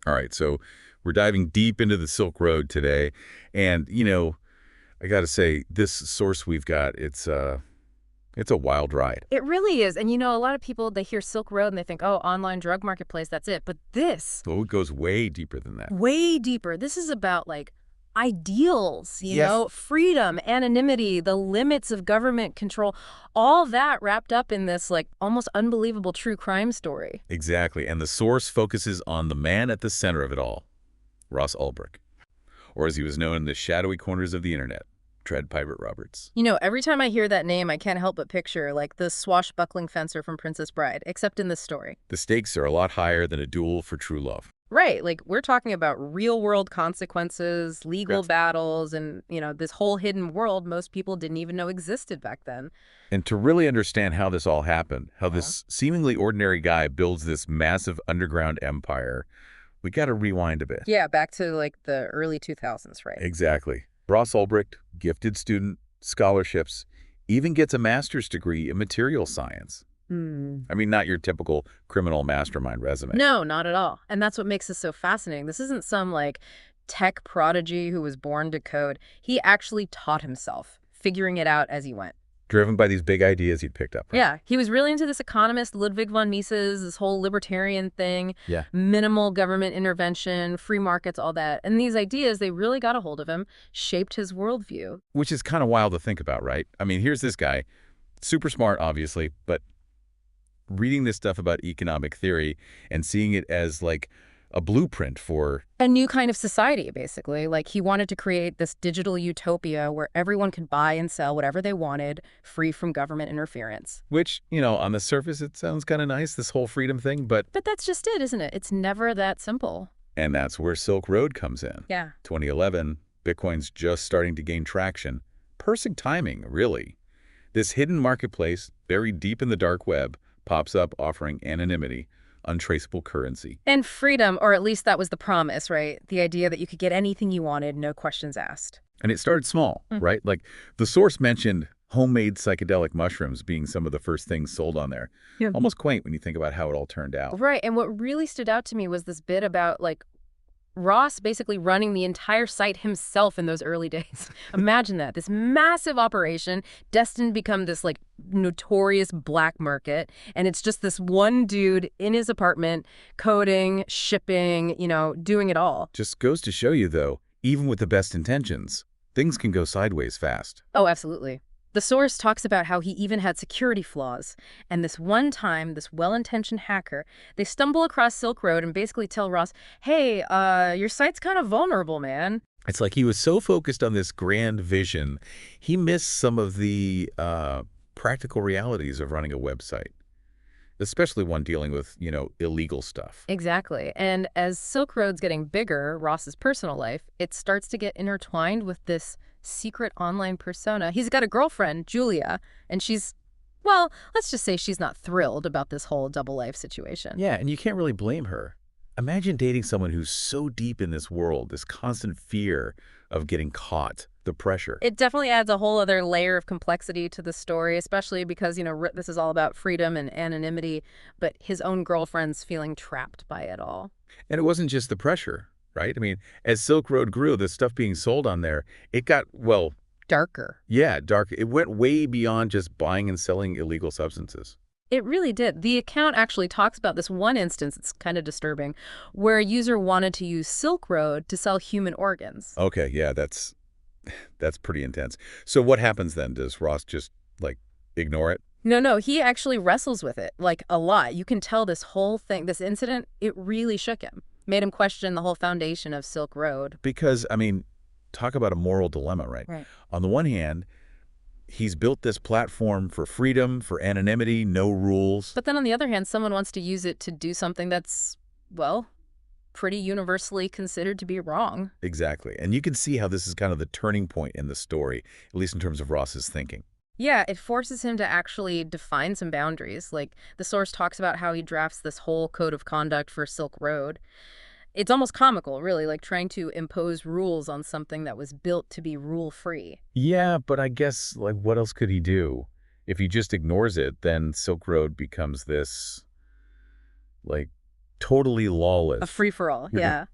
All right, so we're diving deep into the Silk Road today. And, I got to say, this source we've got, it's a wild ride. It really is. And a lot of people, they hear Silk Road and they think, oh, online drug marketplace, that's it. But this, Oh, it goes way deeper than that. way deeper. This is about like ideals, Yes. freedom, anonymity, the limits of government control, all that wrapped up in this like almost unbelievable true crime story. Exactly. And the source focuses on the man at the center of it all, Ross Ulbricht, or as he was known in the shadowy corners of the internet, Dread Pirate Roberts. Every time I hear that name, I can't help but picture like the swashbuckling fencer from Princess Bride, except in this story. The stakes are a lot higher than a duel for true love. Right, like we're talking about real-world consequences, legal Yes. battles, and, this whole hidden world most people didn't even know existed back then. And to really understand how this all happened, how this seemingly ordinary guy builds this massive underground empire, we got to rewind a bit. Yeah, back to like the early 2000s, right? Exactly. Ross Ulbricht, gifted student, scholarships, even gets a master's degree in material science. I mean, not your typical criminal mastermind resume. No, not at all. And that's what makes this so fascinating. This isn't some like tech prodigy who was born to code. He actually taught himself, figuring it out as he went. Driven by these big ideas he'd picked up. Right? Yeah, he was really into this economist, Ludwig von Mises, this whole libertarian thing, Yeah. minimal government intervention, free markets, all that. And these ideas, they really got a hold of him, shaped his worldview. Which is kind of wild to think about, right? I mean, here's this guy, super smart, obviously, but reading this stuff about economic theory and seeing it as like a blueprint for A new kind of society, basically. Like he wanted to create this digital utopia where everyone could buy and sell whatever they wanted, free from government interference. which, on the surface, it sounds kind of nice, this whole freedom thing, but But that's just it, isn't it? It's never that simple. and that's where Silk Road comes in. Yeah. 2011, Bitcoin's just starting to gain traction. Perfect timing, really. This hidden marketplace, buried deep in the dark web, pops up offering anonymity, untraceable currency. And freedom, or at least that was the promise, right? The idea that you could get anything you wanted, no questions asked. And it started small, right? Like the source mentioned homemade psychedelic mushrooms being some of the first things sold on there. Yeah. Almost quaint when you think about how it all turned out. Right, and what really stood out to me was this bit about, like, Ross basically running the entire site himself in those early days. Imagine that, this massive operation destined to become this, like, notorious black market, and it's just this one dude in his apartment coding, shipping, doing it all. Just goes to show you, though, even with the best intentions, things can go sideways fast. Oh, absolutely. The source talks about how he even had security flaws. And this one time, this well-intentioned hacker, they stumble across Silk Road and basically tell Ross, hey, your site's kind of vulnerable, man. It's like he was so focused on this grand vision, he missed some of the practical realities of running a website, especially one dealing with, illegal stuff. Exactly. And as Silk Road's getting bigger, Ross's personal life, it starts to get intertwined with this secret online persona. He's got a girlfriend, Julia, and well, let's just say she's not thrilled about this whole double life situation. Yeah, and you can't really blame her. Imagine dating someone who's so deep in this world, this constant fear of getting caught, the pressure. It definitely adds a whole other layer of complexity to the story, especially because, this is all about freedom and anonymity, but his own girlfriend's feeling trapped by it all. And it wasn't just the pressure, right? I mean, as Silk Road grew, the stuff being sold on there, it got, well, Darker. yeah, dark. It went way beyond just buying and selling illegal substances. It really did. The account actually talks about this one instance, it's kind of disturbing, where a user wanted to use Silk Road to sell human organs. Okay, yeah, that's pretty intense. So what happens then? Does Ross just, ignore it? No, he actually wrestles with it, like a lot. You can tell this whole thing, this incident, it really shook him. Made him question the whole foundation of Silk Road. Because, I mean, talk about a moral dilemma, right? Right. On the one hand, he's built this platform for freedom, for anonymity, no rules. But then on the other hand, someone wants to use it to do something that's, well, pretty universally considered to be wrong. Exactly. And you can see how this is kind of the turning point in the story, at least in terms of Ross's thinking. Yeah, it forces him to actually define some boundaries. Like, the source talks about how he drafts this whole code of conduct for Silk Road. It's almost comical, really, like trying to impose rules on something that was built to be rule-free. Yeah, but I guess, what else could he do? If he just ignores it, then Silk Road becomes this, totally lawless. A free-for-all, yeah.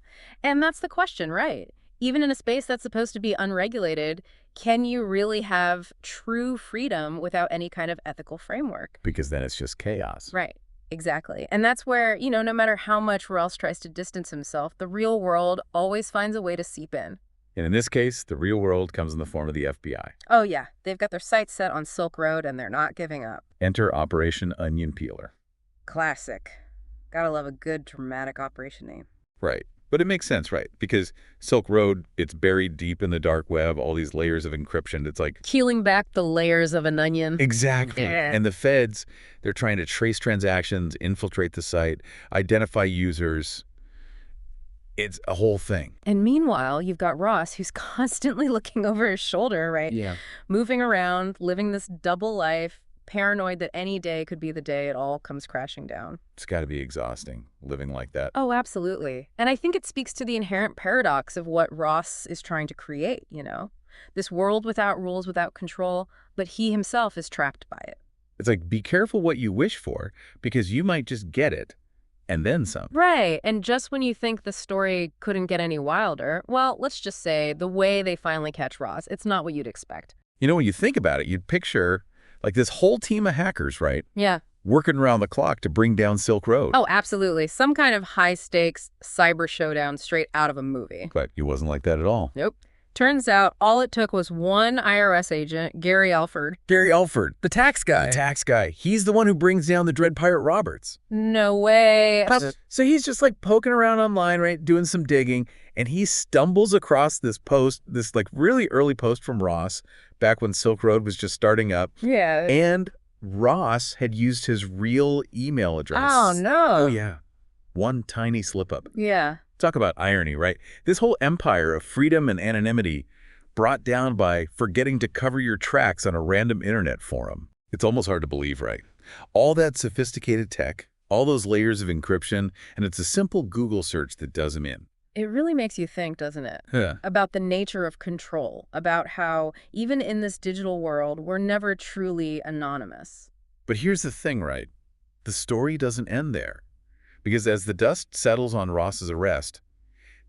And that's the question, right? Even in a space that's supposed to be unregulated, can you really have true freedom without any kind of ethical framework? Because then it's just chaos. Right. Exactly. And that's where, no matter how much Ross tries to distance himself, the real world always finds a way to seep in. And in this case, the real world comes in the form of the FBI. Oh, yeah. They've got their sights set on Silk Road, and they're not giving up. Enter Operation Onion Peeler. Classic. Gotta love a good, dramatic operation name. Right. But it makes sense, right? Because Silk Road, it's buried deep in the dark web, all these layers of encryption. It's like Peeling back the layers of an onion. exactly. Yeah. And the feds, they're trying to trace transactions, infiltrate the site, identify users. It's a whole thing. And meanwhile, you've got Ross, who's constantly looking over his shoulder, right? Yeah. Moving around, living this double life, paranoid that any day could be the day it all comes crashing down. It's got to be exhausting living like that. Oh, absolutely. And I think it speaks to the inherent paradox of what Ross is trying to create, This world without rules, without control, but he himself is trapped by it. It's like, be careful what you wish for, because you might just get it, and then some. Right. And just when you think the story couldn't get any wilder, well, let's just say the way they finally catch Ross, it's not what you'd expect. When you think about it, you'd picture like this whole team of hackers, right? Yeah. Working around the clock to bring down Silk Road. Oh, absolutely. Some kind of high-stakes cyber showdown straight out of a movie. But it wasn't like that at all. Nope. Turns out all it took was one IRS agent, Gary Alford. Gary Alford, the tax guy. The tax guy. He's the one who brings down the Dread Pirate Roberts. No way. So he's just like poking around online, right, doing some digging, And he stumbles across this post, this like really early post from Ross, back when Silk Road was just starting up. Yeah. And Ross had used his real email address. Oh, no. Oh, yeah. One tiny slip up. Yeah. Talk about irony, right? This whole empire of freedom and anonymity brought down by forgetting to cover your tracks on a random internet forum. It's almost hard to believe, right? All that sophisticated tech, all those layers of encryption, and it's a simple Google search that does them in. It really makes you think, doesn't it? Yeah. About the nature of control, about how even in this digital world, we're never truly anonymous. But here's the thing, right? The story doesn't end there. Because as the dust settles on Ross's arrest,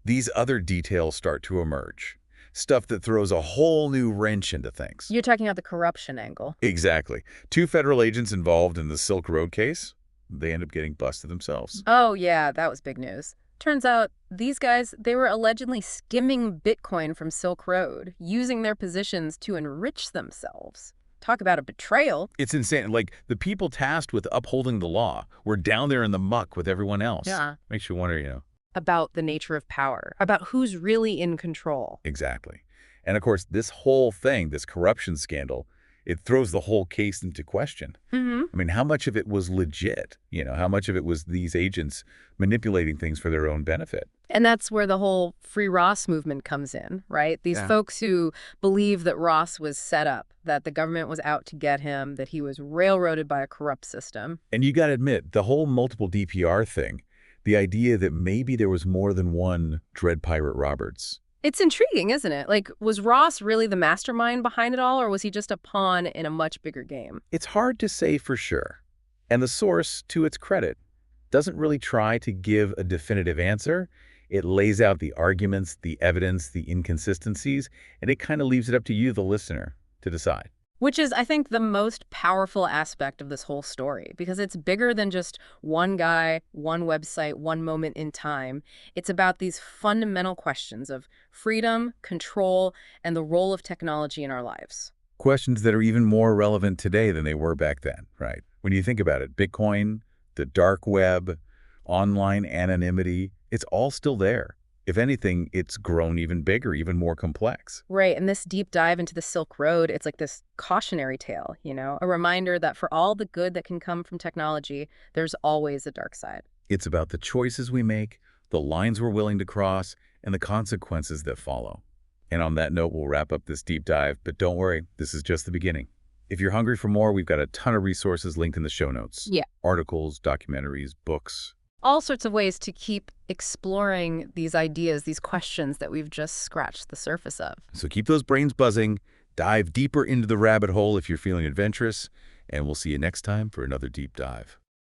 these other details start to emerge. Stuff that throws a whole new wrench into things. You're talking about the corruption angle. Exactly. 2 federal agents involved in the Silk Road case, they end up getting busted themselves. Oh, yeah, that was big news. Turns out these guys, they were allegedly skimming Bitcoin from Silk Road, using their positions to enrich themselves. Talk about a betrayal. It's insane. Like, the people tasked with upholding the law were down there in the muck with everyone else. Yeah. Makes you wonder, About the nature of power, about who's really in control. Exactly. And of course, this whole thing, this corruption scandal, it throws the whole case into question. Mm-hmm. I mean, how much of it was legit? How much of it was these agents manipulating things for their own benefit? And that's where the whole Free Ross movement comes in, right? These Yeah. folks who believe that Ross was set up, that the government was out to get him, that he was railroaded by a corrupt system. And you got to admit, the whole multiple DPR thing, the idea that maybe there was more than one Dread Pirate Roberts. It's intriguing, isn't it? Like, was Ross really the mastermind behind it all, or was he just a pawn in a much bigger game? It's hard to say for sure. And the source, to its credit, doesn't really try to give a definitive answer. It lays out the arguments, the evidence, the inconsistencies, and it kind of leaves it up to you, the listener, to decide. Which is, I think, the most powerful aspect of this whole story, because it's bigger than just one guy, one website, one moment in time. It's about these fundamental questions of freedom, control, and the role of technology in our lives. Questions that are even more relevant today than they were back then, right? When you think about it, Bitcoin, the dark web, online anonymity, it's all still there. If anything, it's grown even bigger, even more complex. Right, and this deep dive into the Silk Road, it's like this cautionary tale, a reminder that for all the good that can come from technology, there's always a dark side. It's about the choices we make, the lines we're willing to cross, and the consequences that follow. And on that note, we'll wrap up this deep dive, but don't worry, this is just the beginning. If you're hungry for more, we've got a ton of resources linked in the show notes. Yeah. Articles, documentaries, books. All sorts of ways to keep exploring these ideas, these questions that we've just scratched the surface of. So keep those brains buzzing, dive deeper into the rabbit hole if you're feeling adventurous, and we'll see you next time for another deep dive.